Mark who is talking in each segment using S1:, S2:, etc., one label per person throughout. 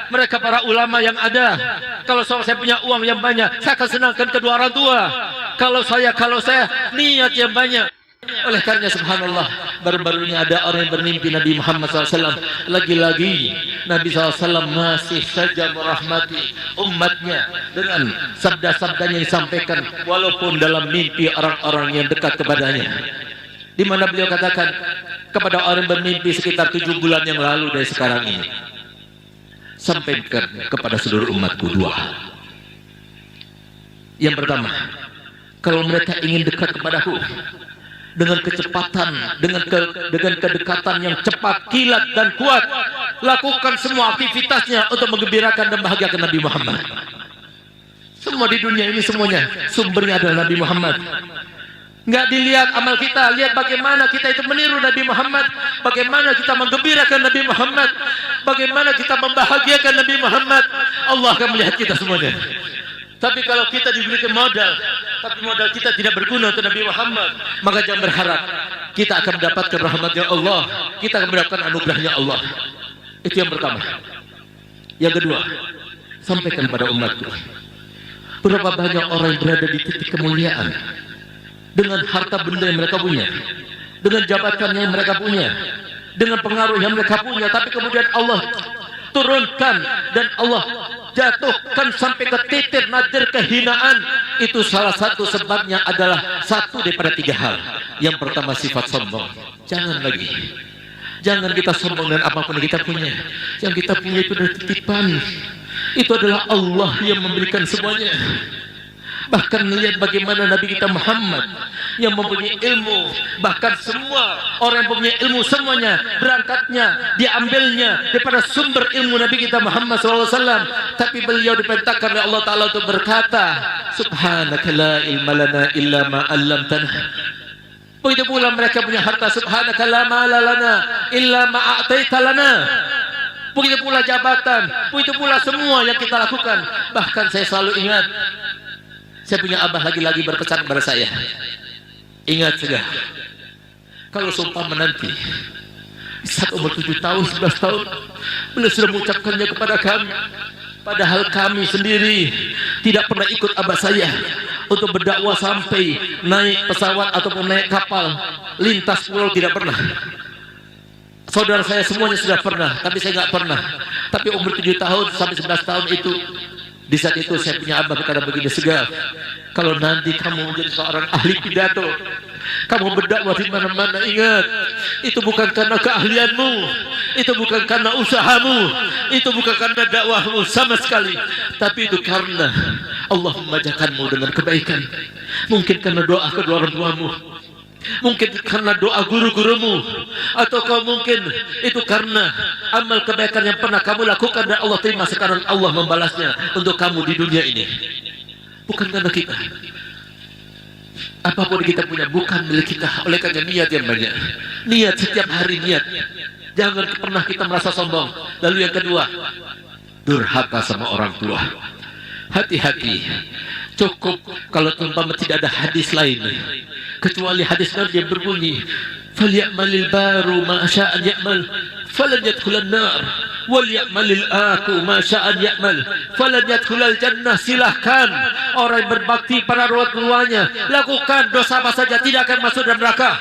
S1: mereka para ulama yang ada. Kalau saya punya uang yang banyak, saya akan senangkan kedua orang tua. Kalau saya niat yang banyak. Oleh karena subhanallah, baru-baru ini ada orang yang bermimpi Nabi Muhammad SAW. Lagi-lagi Nabi SAW masih saja merahmati umatnya dengan sabda-sabdanya yang disampaikan, walaupun dalam mimpi orang-orang yang dekat kepadanya. Di mana beliau katakan kepada orang yang bermimpi sekitar 7 bulan yang lalu dari sekarang ini, sampaikan kepada seluruh umatku dua hal. Yang pertama, kalau mereka ingin dekat kepadaku dengan kecepatan, dengan kedekatan yang cepat, kilat dan kuat, lakukan semua aktivitasnya untuk menggembirakan dan bahagiakan Nabi Muhammad. Semua di dunia ini semuanya sumbernya adalah Nabi Muhammad. Nggak dilihat amal kita, lihat bagaimana kita itu meniru Nabi Muhammad, bagaimana kita menggembirakan Nabi Muhammad, bagaimana kita membahagiakan Nabi Muhammad. Allah akan melihat kita semuanya. Tapi kalau kita diberikan modal, tapi modal kita tidak berguna untuk Nabi Muhammad, maka jangan berharap kita akan mendapatkan rahmatnya Allah, kita akan mendapatkan anugerahnya Allah. Itu yang pertama. Yang kedua, sampaikan pada umatku, berapa banyak orang yang berada di titik kemuliaan dengan harta benda yang mereka punya, dengan jabatan yang mereka punya, dengan pengaruh yang mereka punya, tapi kemudian Allah turunkan dan Allah jatuhkan sampai ke titik nadir kehinaan. Itu salah satu sebabnya adalah satu daripada 3 hal. Yang pertama, sifat sombong. Jangan lagi, jangan kita sombong dengan apapun yang kita punya. Yang kita punya itu adalah titipan. Itu adalah Allah yang memberikan semuanya. Bahkan melihat bagaimana Nabi kita Muhammad yang mempunyai ilmu, bahkan semua orang yang mempunyai ilmu semuanya berangkatnya, diambilnya daripada sumber ilmu Nabi kita Muhammad SAW. Tapi beliau diperintahkan oleh Allah Ta'ala untuk berkata, subhanaka la ilma lana illa ma 'allamtana. Begitu pula mereka punya harta, subhanaka la mala lana illa ma a'taita lana. Begitu pula jabatan, begitu pula semua yang kita lakukan. Bahkan saya selalu ingat, saya punya abah lagi-lagi berpesan kepada saya, ingat sudah, kalau seumpama nanti saat umur 7 tahun, 11 tahun, beliau sudah mengucapkannya kepada kami, padahal kami sendiri tidak pernah ikut abah saya untuk berdakwah sampai naik pesawat ataupun naik kapal lintas pulau, tidak pernah. Saudara saya semuanya sudah pernah, tapi saya nggak pernah. Tapi umur 7 tahun sampai 11 tahun itu, di saat itu saya punya abah berkata begini, Segar, kalau nanti kamu menjadi seorang ahli pidato, kamu berdakwah di mana-mana, ingat, itu bukan karena keahlianmu, itu bukan karena usahamu, itu bukan karena dakwahmu sama sekali, tapi itu karena Allah memajahkanmu dengan kebaikan. Mungkin karena doa kedua orang tuamu, mungkin karena doa guru-gurumu, atau kau mungkin itu karena amal kebaikan yang pernah kamu lakukan dan Allah terima, sekarang Allah membalasnya untuk kamu di dunia ini. Bukan karena kita. Apapun kita punya bukan milik kita. Oleh karena niat yang banyak, niat setiap hari, niat. Jangan pernah kita merasa sombong. Lalu yang kedua, durhaka sama orang tua. Hati-hati. Cukup kalau umpama tidak ada hadis lain kecuali hadis Nabi yang berbunyi, falyamalil baru ma sya'an ya'mal falan yadkhulan nar wal ya'malil aku ma sya'an ya'mal falan yadkhulal jannah. Silahkan orang yang berbakti pada orang tuanya, lakukan dosa apa saja, tidak akan masuk dalam neraka.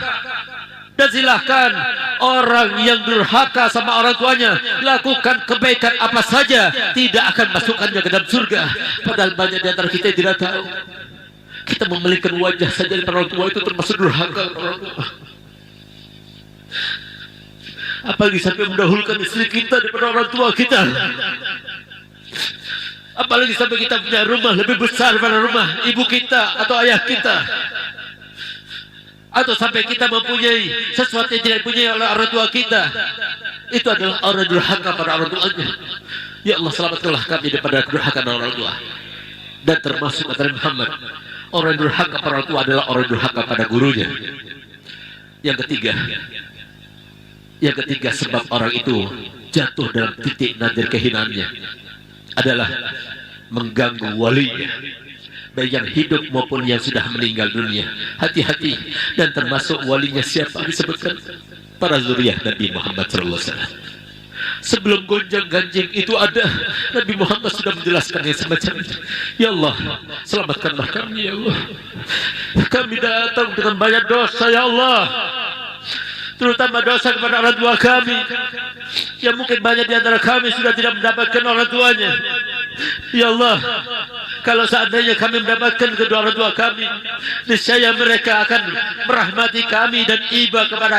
S1: Dan silahkan orang yang durhaka sama orang tuanya, lakukan kebaikan apa saja, tidak akan masukkannya ke dalam surga. Padahal banyak di antara kita yang tidak tahu, kita memiliki wajah saja dari orang tua itu termasuk durhaka orang tua. Apalagi sampai mendahulukan istri kita daripada orang tua kita. Apalagi sampai kita punya rumah lebih besar daripada rumah ibu kita atau ayah kita. Atau sampai kita mempunyai sesuatu yang tidak dipunyai oleh orang tua kita. Itu adalah orang durhaka pada orang tuanya. Ya Allah, selamatkanlah kami daripada kedurhakaan orang tua. Dan termasuk kata Muhammad, orang durhaka pada orang tua adalah orang durhaka pada gurunya. Yang ketiga sebab orang itu jatuh dalam titik nadir kehinaannya adalah mengganggu walinya, baik yang hidup maupun yang sudah meninggal dunia. Hati-hati. Dan termasuk walinya siapa disebutkan? Para zuriyah Nabi Muhammad SAW. Sebelum gonjang ganjing itu ada, Nabi Muhammad sudah menjelaskan yang semacam ini. Ya Allah, selamatkanlah kami ya Allah. Kami datang dengan banyak dosa ya Allah, terutama dosa kepada orang tua kami, yang mungkin banyak di antara kami sudah tidak mendapatkan orang tuanya. Ya Allah, kalau seandainya kami mendapatkan kedua orang tua kami, niscaya mereka akan merahmati kami dan iba kepada